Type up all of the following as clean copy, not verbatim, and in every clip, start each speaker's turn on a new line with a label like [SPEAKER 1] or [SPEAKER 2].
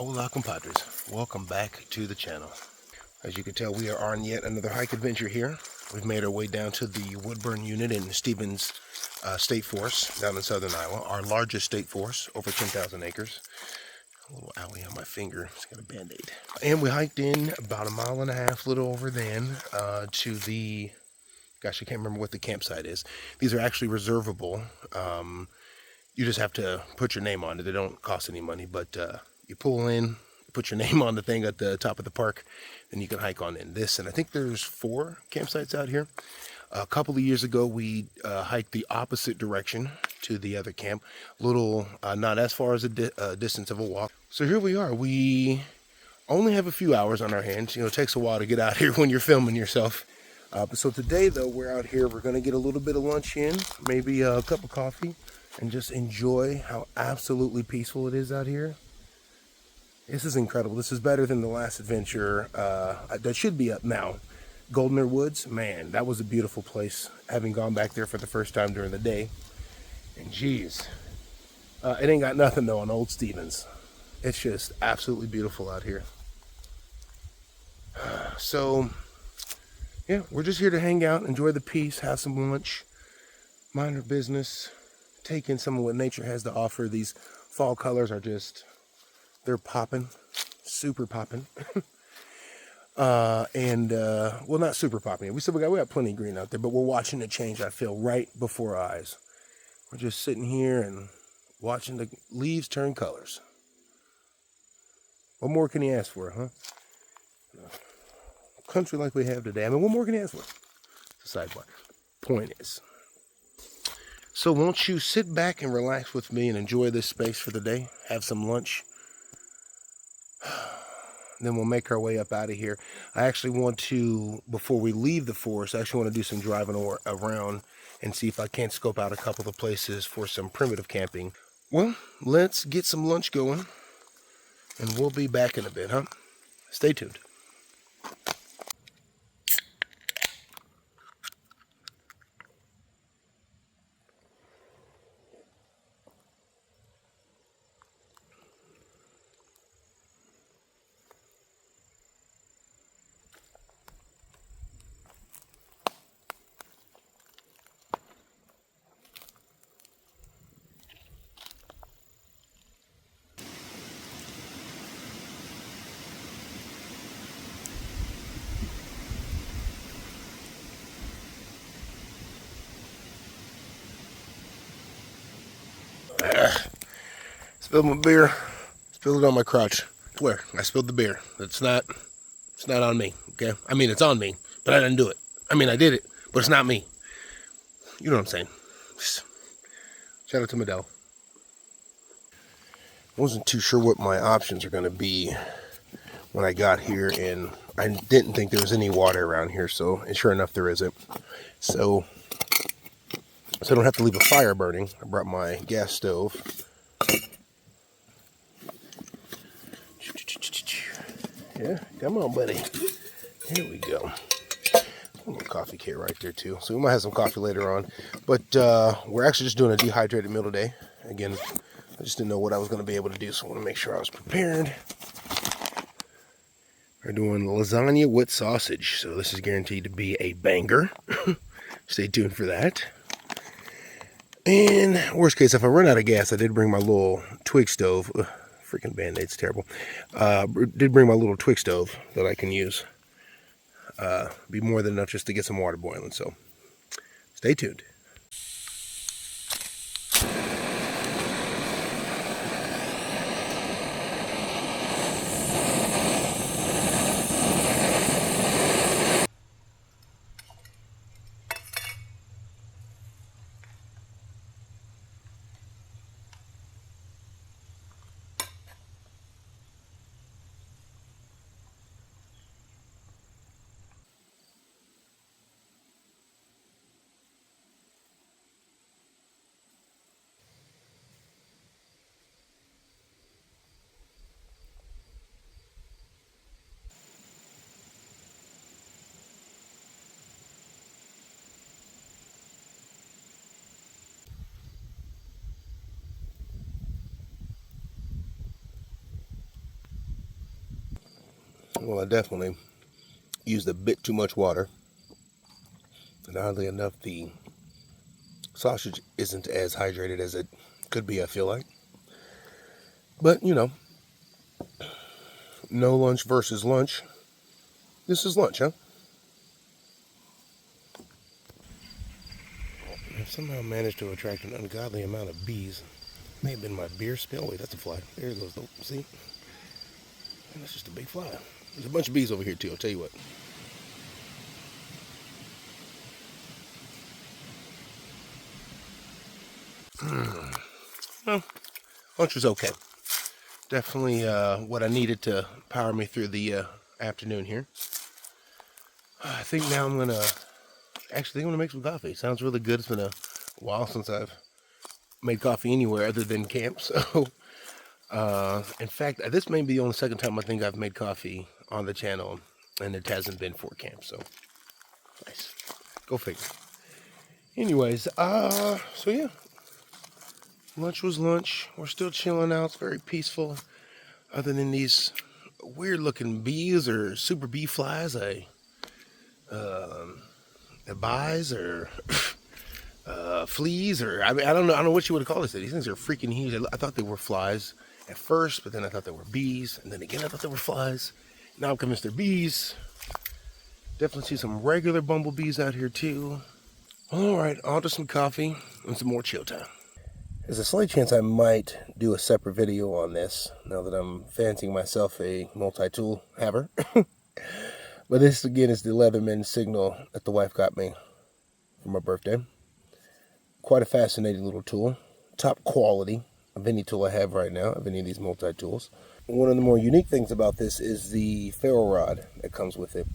[SPEAKER 1] Hola compadres, welcome back to the channel. As you can tell, we are on yet another hike adventure here. We've made our way down to the Woodburn Unit in Stevens State Forest down in southern Iowa, our largest state forest, over 10,000 acres. A little owie on my finger, it's got a band-aid. And we hiked in about a mile and a half, little over then, to the, gosh, I can't remember what the campsite is. These are actually reservable. You just have to put your name on it. They don't cost any money, but you pull in, put your name on the thing at the top of the park, and you can hike on in this. And I think there's 4 campsites out here. A couple of years ago, we hiked the opposite direction to the other camp. Little, not as far as a distance of a walk. So here we are. We only have a few hours on our hands. You know, it takes a while to get out here when you're filming yourself. So today, though, we're out here. We're going to get a little bit of lunch in, maybe a cup of coffee, and just enjoy how absolutely peaceful it is out here. This is incredible. This is better than the last adventure that should be up now. Goldener Woods, man, that was a beautiful place, having gone back there for the first time during the day. And geez, it ain't got nothing though on Old Stevens. It's just absolutely beautiful out here. So, yeah, we're just here to hang out, enjoy the peace, have some lunch, mind our business, take in some of what nature has to offer. These fall colors are just, they're popping, super popping. Well, not super popping. We got plenty of green out there, but we're watching it change, I feel, right before our eyes. We're just sitting here and watching the leaves turn colors. What more can you ask for, huh? A country like we have today. I mean, what more can you ask for? It's a sidebar. Point is, so won't you sit back and relax with me and enjoy this space for the day? Have some lunch. Then we'll make our way up out of here. I actually want to, before we leave the forest, I actually want to do some driving around and see if I can't scope out a couple of places for some primitive camping. Well, let's get some lunch going, and we'll be back in a bit, huh? Stay tuned. Spilled my beer. Spilled it on my crotch. Where? I spilled the beer. It's not on me, okay? I mean, it's on me, but I didn't do it. I mean, I did it, but it's not me. You know what I'm saying? Shout out to Medell. I wasn't too sure what my options are going to be when I got here, and I didn't think there was any water around here, and sure enough, there isn't. So I don't have to leave a fire burning. I brought my gas stove. Yeah, come on, buddy. Here we go. A little coffee kit right there, too. So we might have some coffee later on. But we're actually just doing a dehydrated meal today. Again, I just didn't know what I was going to be able to do, so I want to make sure I was prepared. We're doing lasagna with sausage. So this is guaranteed to be a banger. Stay tuned for that. And worst case, if I run out of gas, I did bring my little twig stove. Ugh, freaking Band-Aid's terrible. Did bring my little twig stove that I can use. Be more than enough just to get some water boiling. So stay tuned. Well, I definitely used a bit too much water. And oddly enough, the sausage isn't as hydrated as it could be, I feel like. But, you know, no lunch versus lunch. This is lunch, huh? I've somehow managed to attract an ungodly amount of bees. May have been my beer spill. Wait, that's a fly. There it goes. See? And that's just a big fly. There's a bunch of bees over here, too. I'll tell you what. Well, lunch was okay. Definitely what I needed to power me through the afternoon here. I think now I'm going to make some coffee. Sounds really good. It's been a while since I've made coffee anywhere other than camp. So, in fact, this may be the only second time I think I've made coffee on the channel, and it hasn't been for camp. So, nice. Go figure. Anyways, so yeah. Lunch was lunch. We're still chilling out. It's very peaceful. Other than these weird looking bees or super bee flies, bees or fleas, or I don't know what you would call this. These things are freaking huge. I thought they were flies at first, but then I thought they were bees, and then again I thought they were flies. Now I'm convinced they're bees. Definitely see some regular bumblebees out here too. All right, on to some coffee and some more chill time. There's a slight chance I might do a separate video on this now that I'm fancying myself a multi-tool haver. But this again is the Leatherman signal that the wife got me for my birthday. Quite a fascinating little tool. Top quality of any tool I have right now, of any of these multi-tools. One of the more unique things about this is the ferro rod that comes with it.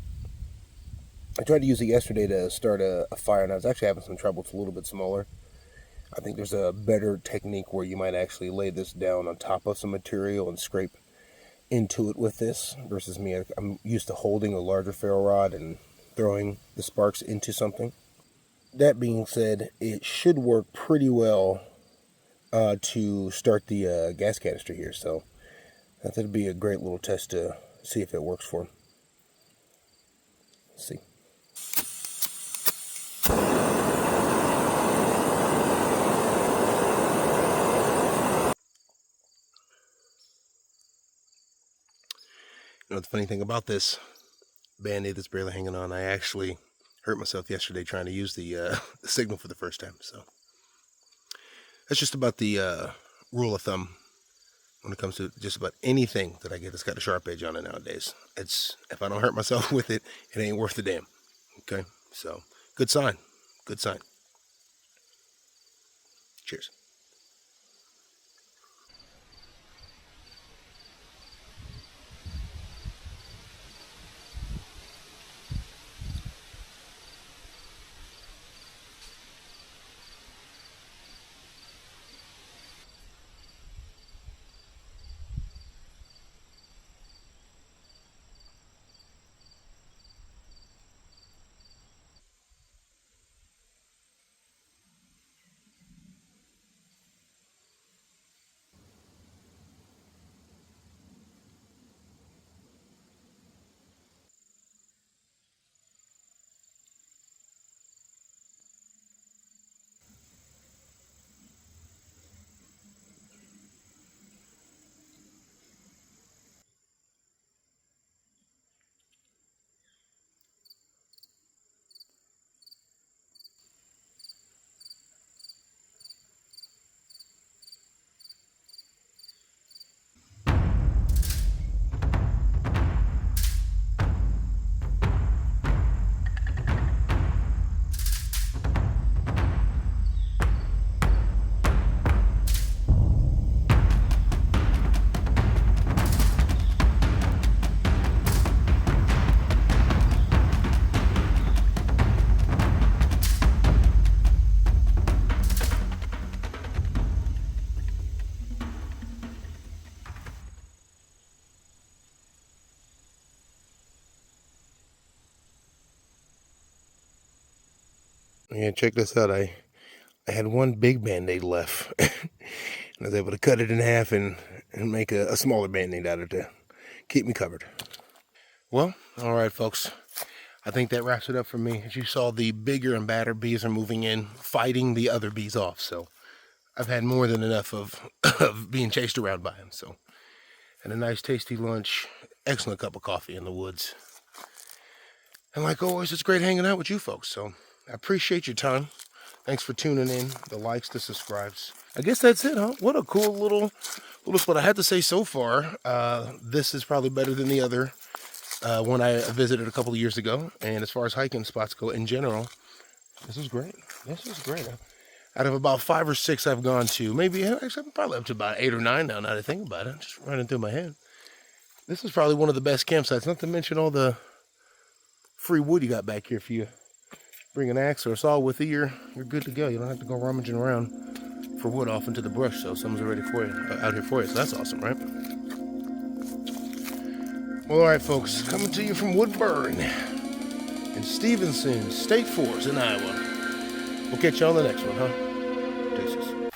[SPEAKER 1] I tried to use it yesterday to start a fire, and I was actually having some trouble. It's a little bit smaller. I think there's a better technique where you might actually lay this down on top of some material and scrape into it with this versus me. I'm used to holding a larger ferro rod and throwing the sparks into something. That being said, it should work pretty well to start the gas canister here. So I thought it'd be a great little test to see if it works for him. Let's see. You know, the funny thing about this Band-Aid that's barely hanging on, I actually hurt myself yesterday trying to use the signal for the first time. So that's just about the rule of thumb when it comes to just about anything that I get that's got a sharp edge on it nowadays. It's, if I don't hurt myself with it, it ain't worth the damn. Okay, so good sign. Good sign. Cheers. Yeah, check this out. I had one big Band-Aid left. And I was able to cut it in half and make a smaller Band-Aid out of it to keep me covered. Well, all right, folks. I think that wraps it up for me. As you saw, the bigger and badder bees are moving in, fighting the other bees off. So I've had more than enough of, of being chased around by them. So, and a nice tasty lunch, excellent cup of coffee in the woods. And like always, it's great hanging out with you folks. So I appreciate your time. Thanks for tuning in, the likes, the subscribes. I guess that's it, huh? What a cool little spot. I have to say so far, this is probably better than the other one I visited a couple of years ago. And as far as hiking spots go in general, this is great. This is great. Out of about 5 or 6 I've gone to, maybe, actually I'm probably up to about 8 or 9 now that I think about it. Just running through my head. This is probably one of the best campsites, not to mention all the free wood you got back here. If you bring an axe or a saw with you, you're good to go. You don't have to go rummaging around for wood off into the brush, so someone's already for you, out here for you. So that's awesome, right? Well, all right, folks, coming to you from Woodburn in Stevenson State Forest in Iowa. We'll catch you on the next one, huh? Deuces.